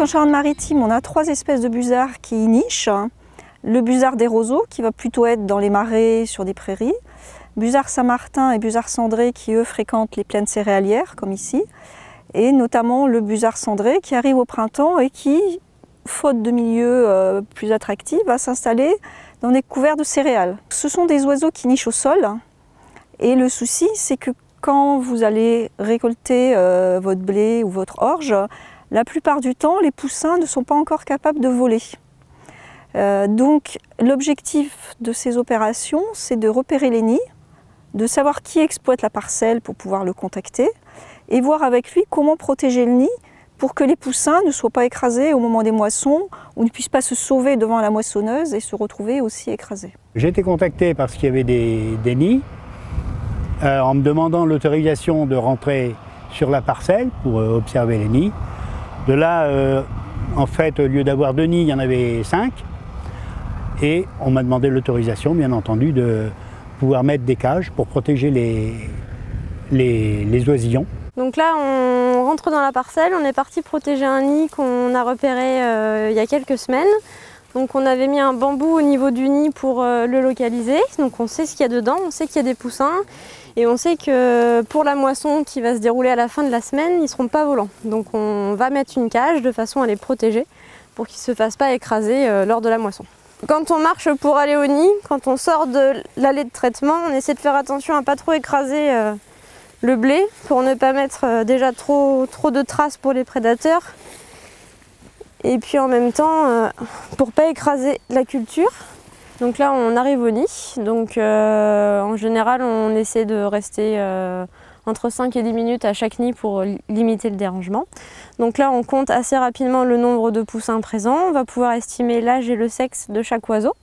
en Charente-Maritime, on a 3 espèces de busards qui nichent. Le busard des roseaux, qui va plutôt être dans les marais, sur des prairies. Busard Saint-Martin et busard cendré, qui eux fréquentent les plaines céréalières, comme ici. Et notamment le busard cendré, qui arrive au printemps et qui, faute de milieu plus attractif, va s'installer dans des couverts de céréales. Ce sont des oiseaux qui nichent au sol. Et le souci, c'est que quand vous allez récolter votre blé ou votre orge, la plupart du temps, les poussins ne sont pas encore capables de voler. Donc l'objectif de ces opérations, c'est de repérer les nids, de savoir qui exploite la parcelle pour pouvoir le contacter et voir avec lui comment protéger le nid pour que les poussins ne soient pas écrasés au moment des moissons ou ne puissent pas se sauver devant la moissonneuse et se retrouver aussi écrasés. J'ai été contacté parce qu'il y avait des nids en me demandant l'autorisation de rentrer sur la parcelle pour observer les nids. De là, en fait, au lieu d'avoir 2 nids, il y en avait 5. Et on m'a demandé l'autorisation, bien entendu, de pouvoir mettre des cages pour protéger les oisillons. Donc là, on rentre dans la parcelle, on est parti protéger un nid qu'on a repéré il y a quelques semaines. Donc on avait mis un bambou au niveau du nid pour le localiser. Donc on sait ce qu'il y a dedans, on sait qu'il y a des poussins. Et on sait que pour la moisson qui va se dérouler à la fin de la semaine, ils ne seront pas volants. Donc on va mettre une cage de façon à les protéger pour qu'ils ne se fassent pas écraser lors de la moisson. Quand on marche pour aller au nid, quand on sort de l'allée de traitement, on essaie de faire attention à ne pas trop écraser le blé pour ne pas mettre déjà trop de traces pour les prédateurs. Et puis en même temps, pour ne pas écraser la culture. Donc là, on arrive au nid. Donc en général, on essaie de rester entre 5 et 10 minutes à chaque nid pour limiter le dérangement. Donc là, on compte assez rapidement le nombre de poussins présents. On va pouvoir estimer l'âge et le sexe de chaque oiseau.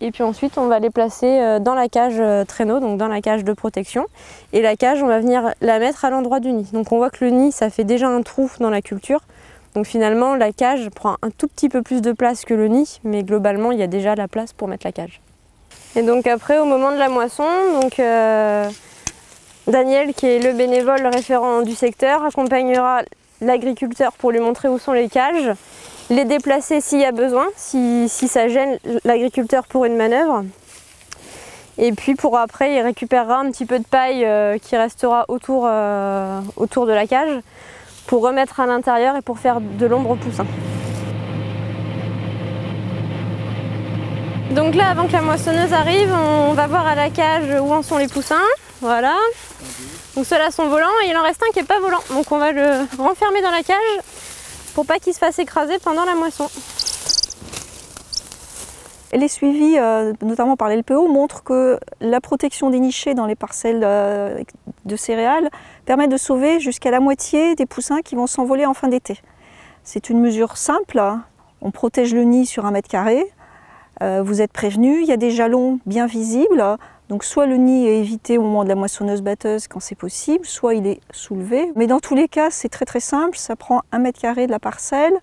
Et puis ensuite, on va les placer dans la cage traîneau, donc dans la cage de protection. Et la cage, on va venir la mettre à l'endroit du nid. Donc on voit que le nid, ça fait déjà un trou dans la culture. Donc finalement, la cage prend un tout petit peu plus de place que le nid, mais globalement, il y a déjà la place pour mettre la cage. Et donc après, au moment de la moisson, donc Daniel, qui est le bénévole référent du secteur, accompagnera l'agriculteur pour lui montrer où sont les cages, les déplacer s'il y a besoin, si ça gêne l'agriculteur pour une manœuvre. Et puis pour après, il récupérera un petit peu de paille qui restera autour de la cage pour remettre à l'intérieur et pour faire de l'ombre aux poussins. Donc là, avant que la moissonneuse arrive, on va voir à la cage où en sont les poussins. Voilà. Donc ceux-là sont volants et il en reste un qui n'est pas volant. Donc on va le renfermer dans la cage pour pas qu'il se fasse écraser pendant la moisson. Les suivis, notamment par l'LPO, montrent que la protection des nichés dans les parcelles de céréales permet de sauver jusqu'à la moitié des poussins qui vont s'envoler en fin d'été. C'est une mesure simple, on protège le nid sur 1 mètre carré, vous êtes prévenus, il y a des jalons bien visibles, donc soit le nid est évité au moment de la moissonneuse-batteuse quand c'est possible, soit il est soulevé. Mais dans tous les cas, c'est très simple, ça prend 1 mètre carré de la parcelle.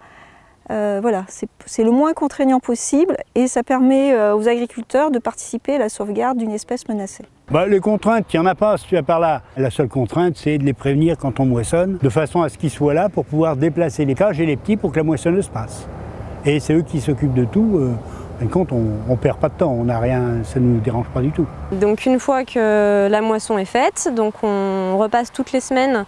Voilà, c'est le moins contraignant possible et ça permet aux agriculteurs de participer à la sauvegarde d'une espèce menacée. Les contraintes, il n'y en a pas, si tu vas par là. La seule contrainte, c'est de les prévenir quand on moissonne, de façon à ce qu'ils soient là pour pouvoir déplacer les cages et les petits pour que la moissonneuse passe. Et c'est eux qui s'occupent de tout. En fin de compte, on ne perd pas de temps, on n'a rien, ça ne nous dérange pas du tout. Donc une fois que la moisson est faite, donc on repasse toutes les semaines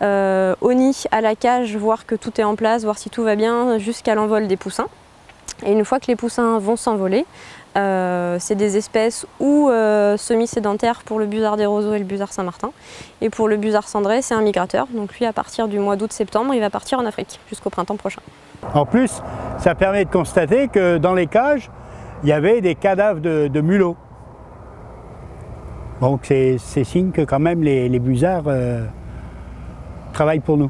au nid, à la cage, voir que tout est en place, voir si tout va bien jusqu'à l'envol des poussins. Et une fois que les poussins vont s'envoler, c'est des espèces ou semi-sédentaires pour le busard des roseaux et le busard Saint-Martin. Et pour le busard cendré, c'est un migrateur. Donc lui, à partir du mois d'août-septembre, il va partir en Afrique jusqu'au printemps prochain. En plus, ça permet de constater que dans les cages, il y avait des cadavres de mulots. Donc c'est signe que quand même les busards travaillent pour nous.